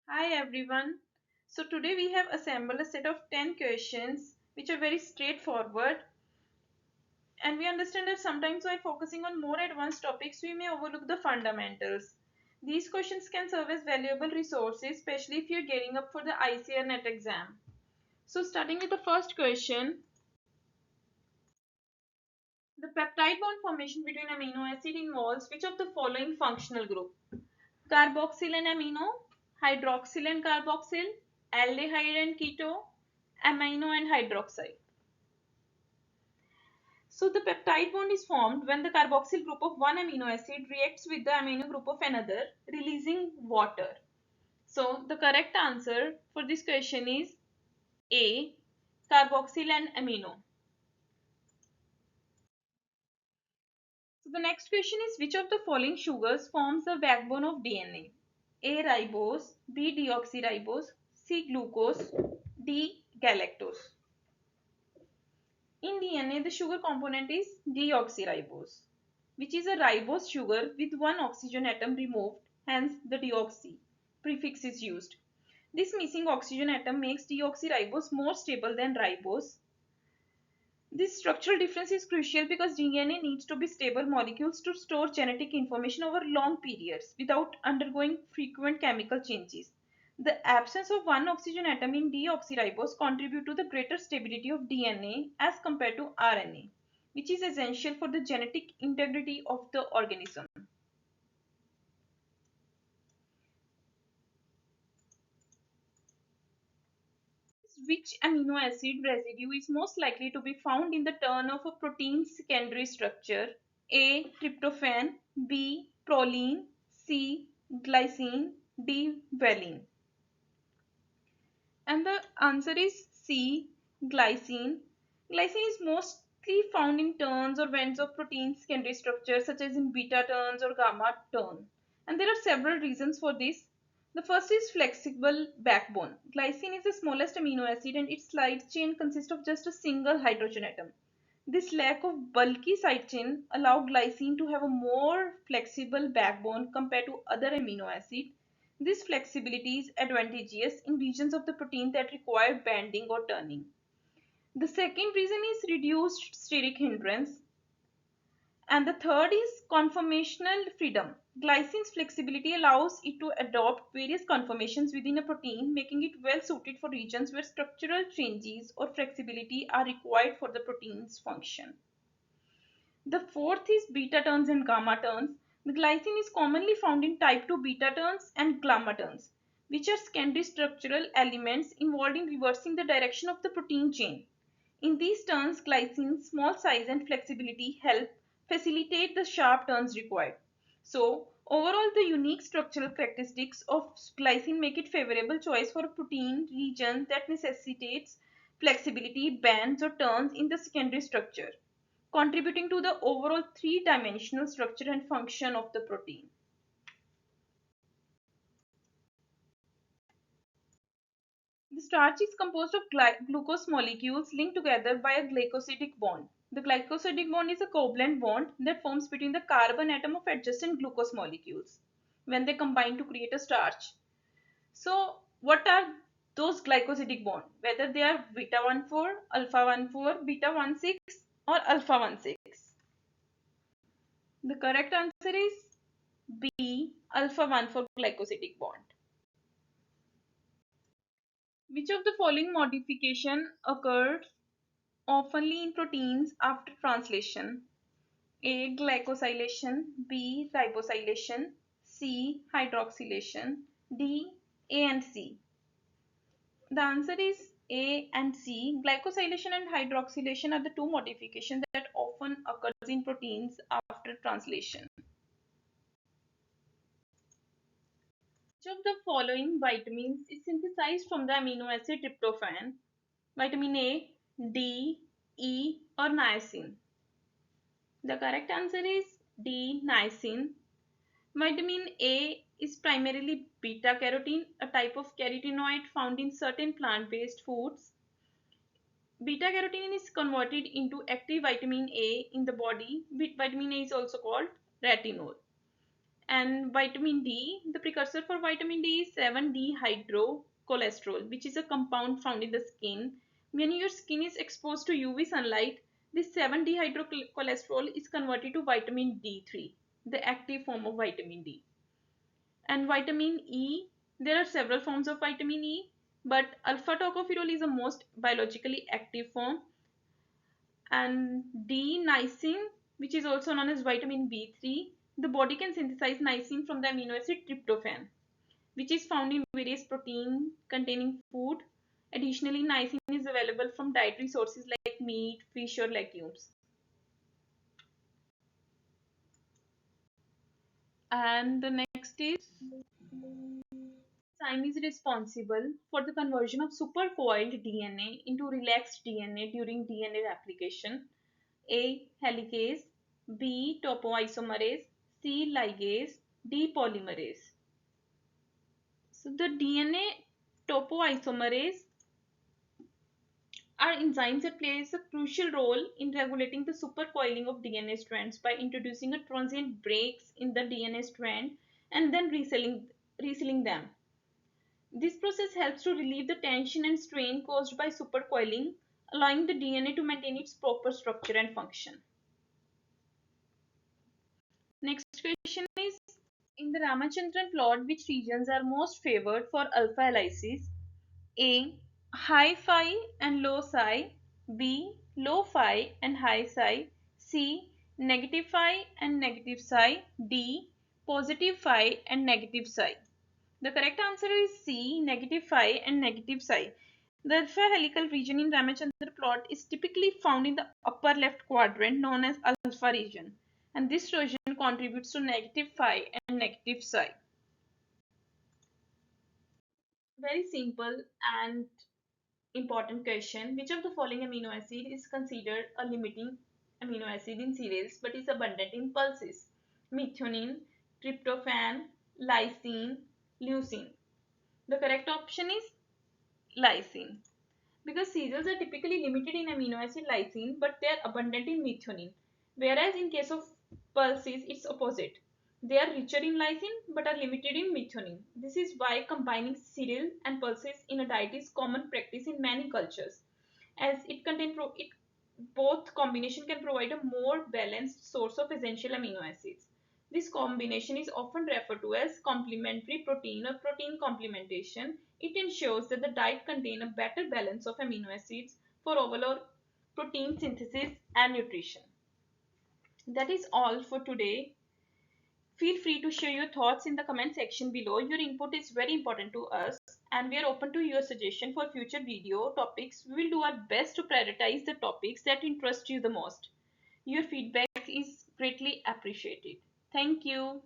Hi everyone. So today we have assembled a set of 10 questions which are very straightforward, and we understand that sometimes while focusing on more advanced topics we may overlook the fundamentals. These questions can serve as valuable resources, especially if you're gearing up for the ICR NET exam. So starting with the first question, the peptide bond formation between amino acid involves which of the following functional group? Carboxyl and amino, hydroxyl and carboxyl, aldehyde and keto, amino and hydroxide. So the peptide bond is formed when the carboxyl group of one amino acid reacts with the amino group of another, releasing water. So the correct answer for this question is A, carboxyl and amino. So the next question is which of the following sugars forms the backbone of DNA? A. Ribose, B. Deoxyribose, C. Glucose, D. Galactose. In DNA, the sugar component is deoxyribose, which is a ribose sugar with one oxygen atom removed, hence the deoxy prefix is used. This missing oxygen atom makes deoxyribose more stable than ribose. This structural difference is crucial because DNA needs to be stable molecules to store genetic information over long periods without undergoing frequent chemical changes. The absence of one oxygen atom in deoxyribose contribute to the greater stability of DNA as compared to RNA, which is essential for the genetic integrity of the organism. Which amino acid residue is most likely to be found in the turn of a protein's secondary structure? A. Tryptophan, B. Proline, C. Glycine, D. Valine. And the answer is C. Glycine. Glycine is mostly found in turns or bands of protein secondary structure such as in beta turns or gamma turn. And there are several reasons for this. The first is flexible backbone. Glycine is the smallest amino acid and its side chain consists of just a single hydrogen atom. This lack of bulky side chain allows glycine to have a more flexible backbone compared to other amino acids. This flexibility is advantageous in regions of the protein that require bending or turning. The second reason is reduced steric hindrance. And the third is conformational freedom. Glycine's flexibility allows it to adopt various conformations within a protein, making it well suited for regions where structural changes or flexibility are required for the protein's function. The fourth is beta turns and gamma turns. The glycine is commonly found in type 2 beta turns and gamma turns, which are secondary structural elements involved in reversing the direction of the protein chain. In these turns, glycine's small size and flexibility help facilitate the sharp turns required. So, overall, the unique structural characteristics of glycine make it favorable choice for a protein region that necessitates flexibility, bands, or turns in the secondary structure, contributing to the overall three-dimensional structure and function of the protein. The starch is composed of glucose molecules linked together by a glycosidic bond. The glycosidic bond is a covalent bond that forms between the carbon atom of adjacent glucose molecules when they combine to create a starch. So, what are those glycosidic bonds? Whether they are beta 1,4, alpha 1,4, beta 1,6 or alpha 1,6. The correct answer is B, alpha 1,4 glycosidic bond. Which of the following modification occurs oftenly in proteins after translation? A. Glycosylation, B. Ribosylation, C. Hydroxylation, D. A and C. The answer is A and C. Glycosylation and hydroxylation are the two modifications that often occurs in proteins after translation. Which of the following vitamins is synthesized from the amino acid tryptophan? Vitamin A, D, E or niacin? The correct answer is D, niacin. Vitamin A is primarily beta carotene, a type of carotenoid found in certain plant-based foods. Beta carotene is converted into active vitamin A in the body. Vitamin A is also called retinol. And vitamin D, the precursor for vitamin D is 7-dehydrocholesterol, which is a compound found in the skin. When your skin is exposed to UV sunlight, this 7-dehydrocholesterol is converted to vitamin D3, the active form of vitamin D. And vitamin E, there are several forms of vitamin E, but alpha tocopherol is the most biologically active form. And D-niacin, which is also known as vitamin B3, the body can synthesize niacin from the amino acid tryptophan, which is found in various protein containing food. Additionally, niacin is available from dietary sources like meat, fish, or legumes. And the next is enzyme is responsible for the conversion of supercoiled DNA into relaxed DNA during DNA replication. A. Helicase, B. Topoisomerase, C. Ligase, D. Polymerase. So the DNA topoisomerase are enzymes that plays a crucial role in regulating the supercoiling of DNA strands by introducing a transient breaks in the DNA strand and then resealing them. This process helps to relieve the tension and strain caused by supercoiling, allowing the DNA to maintain its proper structure and function. Next question is, in the Ramachandran plot, which regions are most favored for alpha helices? A. High phi and low psi. B. Low phi and high psi. C. Negative phi and negative psi. D. Positive phi and negative psi. The correct answer is C. Negative phi and negative psi. The alpha helical region in Ramachandran plot is typically found in the upper left quadrant known as alpha region, and this region contributes to negative phi and negative psi. Very simple and important question. Which of the following amino acid is considered a limiting amino acid in cereals but is abundant in pulses? Methionine, tryptophan, lysine, leucine. The correct option is lysine. Because cereals are typically limited in amino acid lysine but they are abundant in methionine. Whereas in case of pulses, it's opposite. They are richer in lysine but are limited in methionine. This is why combining cereal and pulses in a diet is common practice in many cultures, as both combination can provide a more balanced source of essential amino acids. This combination is often referred to as complementary protein or protein complementation. It ensures that the diet contains a better balance of amino acids for overall protein synthesis and nutrition. That is all for today. Feel free to share your thoughts in the comment section below. Your input is very important to us and we are open to your suggestion for future video topics. We will do our best to prioritize the topics that interest you the most. Your feedback is greatly appreciated. Thank you.